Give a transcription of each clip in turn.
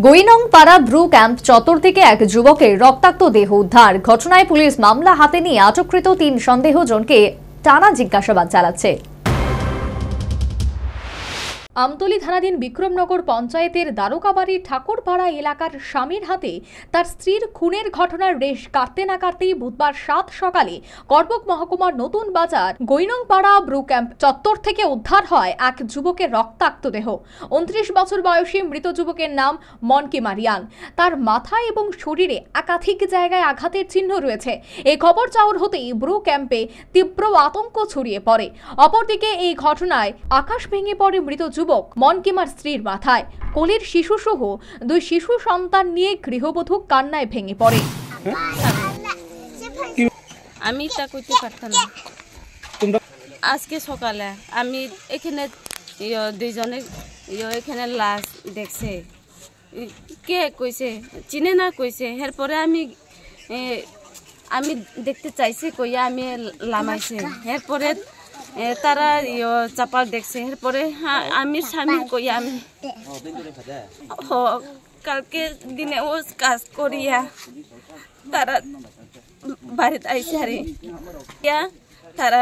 গোইনংপাড়া Bru camp চত্বর থেকে এক যুবকের রক্তাক্ত দেহ উদ্ধার। ঘটনায় পুলিশ মামলা হাতে নিয়ে আটককৃত ৩ সন্দেহজনকে টানা জিজ্ঞাসাবাদ চালাচ্ছে। আমতলী থানাধীন বিক্রমনগর পঞ্চায়েতের দ্বারকাবাড়ি ঠাকুরপাড়া এলাকার স্বামীর হাতে তার স্ত্রীর খুনের ঘটনার রেশ কাটতে না কাটতেই বুধবার ৭ সকালে করবুক মহকুমার নতুন বাজার গোইনংপাড়া ব্রু ক্যাম্প চত্বর থেকে উদ্ধার হয় এক যুবকের রক্তাক্ত দেহ। ২৯ বছর বয়সী মৃত যুবকের নাম মনকি মারিয়ান। তার মাথায় এবং শরীরে একাধিক জায়গায় আঘাতের চিহ্ন রয়েছে। এই খবর চাউর হতেই ব্রু ক্যাম্পে তীব্র আতঙ্ক ছড়িয়ে পড়ে। অপরদিকে এই ঘটনায় আকাশ ভেঙে পড়ে মৃত যুবক মনকিমার স্ত্রীর মাথায়। কোলের শিশুসহ ২ শিশু সন্তান নিয়ে গৃহবধূ কান্নায় ভেঙে পড়ে। আমি তা করতে পারতাম না। আজকে সকালে আমি এখানে দুইজনে এখানে লাশ দেখছে, কে কইছে চিনে না কইছে। এরপরে আমি দেখতে চাইছে কইয়া আমি লামাইছে। এরপরে তারা চাপাল দেখছে। এরপরে আমি স্বামীর কইয়া আমি কালকে দিনে ও কাজ করিয়া তারা বাড়িতে আইসে আর তারা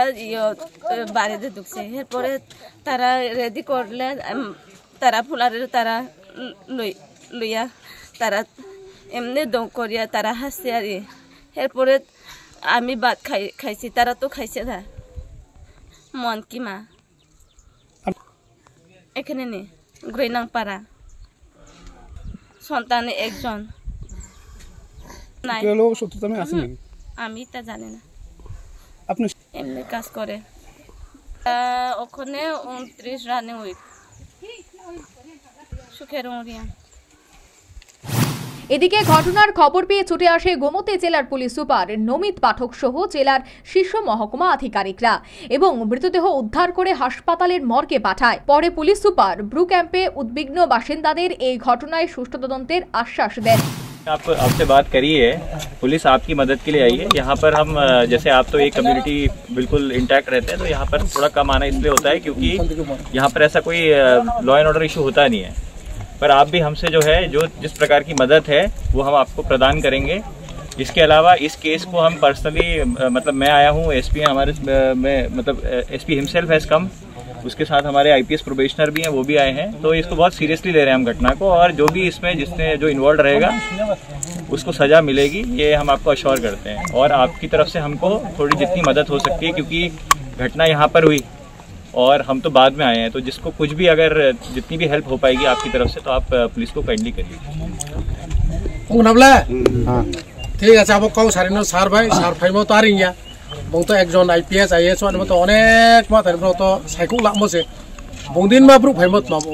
বাড়িতে ঢুকছে। এরপরে তারা রেডি করলে তারা ফুলারে তারা লইয়া তারা এমনি দম করিয়া তারা হাসছে আর এরপরে আমি ভাত খাইছি, তারা তো খাইছে না। মনকি মা এখানে নেই, গোইনংপাড়া সন্তান একজন নাই। আমি তা জানি না, এমনি কাজ করে ওখানে ২৯ রানে উইক সুখের মরিয়া। এদিকে ঘটনার খবর পেয়ে ছুটে আসে গোমতী জেলার পুলিশ সুপার নমিত পাঠক সহ জেলার শীর্ষ মহকুমা আধিকারিকরা এবং মৃতদেহ উদ্ধার করে হাসপাতালের মর্গে পাঠায়। পরে পুলিশ সুপার ব্রু ক্যাম্পে উদ্বিগ্ন বাসিন্দাদের এই ঘটনায় সুষ্ঠু তদন্তের আশ্বাস দেন। आपसे बात करी है, पुलिस आपकी मदद के लिए आई है। यहाँ पर हम जैसे आप तो एक कम्युनिटी बिल्कुल इंटैक्ट रहते हैं, तो यहाँ पर थोड़ा कम आना इसलिए होता है क्योंकि यहाँ पर ऐसा कोई लॉ एंड ऑर्डर इशू होता नहीं है। पर आप भी हमसे जो है जो जिस प्रकार की मदद है वो हम आपको प्रदान करेंगे। इसके अलावा इस केस को हम पर्सनली मतलब मैं आया हूँ, एसपी हमारे मतलब एसपी हिमसेल्फ हैज कम, उसके साथ हमारे आईपीएस प्रोबेशनर भी हैं, वो भी आए हैं। तो इसको बहुत सीरियसली ले रहे हैं हम घटना को, और जो भी इसमें जिसने जो इन्वॉल्व रहेगा उसको सज़ा मिलेगी, ये हम आपको अश्योर करते हैं। और आपकी तरफ से हमको थोड़ी जितनी मदद हो सकती है, क्योंकि घटना यहाँ पर हुई और हम तो बाद में आए हैं, तो जिसको कुछ भी अगर जितनी भी हेल्प हो पाएगी आपकी तरफ से तो आप पुलिस को काइंडली करिए। ঠিক আছে, আবার কও সারিনো সার ভাই সার ফাইমো তো আরিয়া বংতো একজন আইপিএস আইএস মানে তো অনেক মাথার তো সাইকো লামছে বংদিন মা ব্রু ফাইমত মামো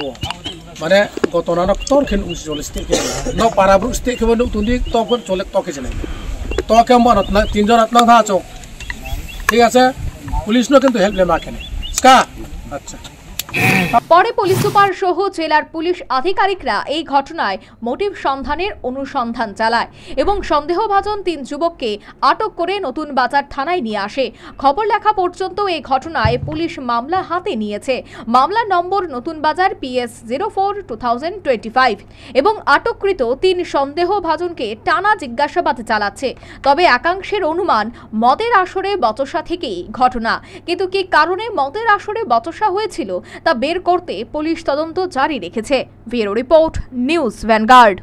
মানে গতনা নক্তর খেন উসজলিস্তে কে ন পারা ব্রু স্তে কে বনু তুন্দি তখন চলে তকে জেনে তো কেমন না ৩ জন আত্মা থা আছো। ঠিক আছে, পুলিশ নো কিন্তু হেল্প লে মাখেনে স্কা। আচ্ছা, পরে পুলিশ সুপার সহ জেলার পুলিশ আধিকারিকরা এই ঘটনায় মোটিভ সন্ধানের অনুসন্ধান চালায় এবং সন্দেহভাজন ৩ যুবককে আটক করে নতুন বাজার থানায় নিয়ে আসে। খবর লেখা পর্যন্ত এই ঘটনায় পুলিশ মামলা হাতে নিয়েছে। মামলার নম্বর নতুন বাজার PS 04/2025 এবং আটককৃত ৩ সন্দেহভাজনকে টানা জিজ্ঞাসাবাদ চালাচ্ছে। তবে একাংশের অনুমান মদের আসরে বচসা থেকেই ঘটনা, কিন্তু কি কারণে মদের আসরে বচসা হয়েছিল তা বের করতে পুলিশ তদন্ত জারি রেখেছে। Bureau report, news vanguard.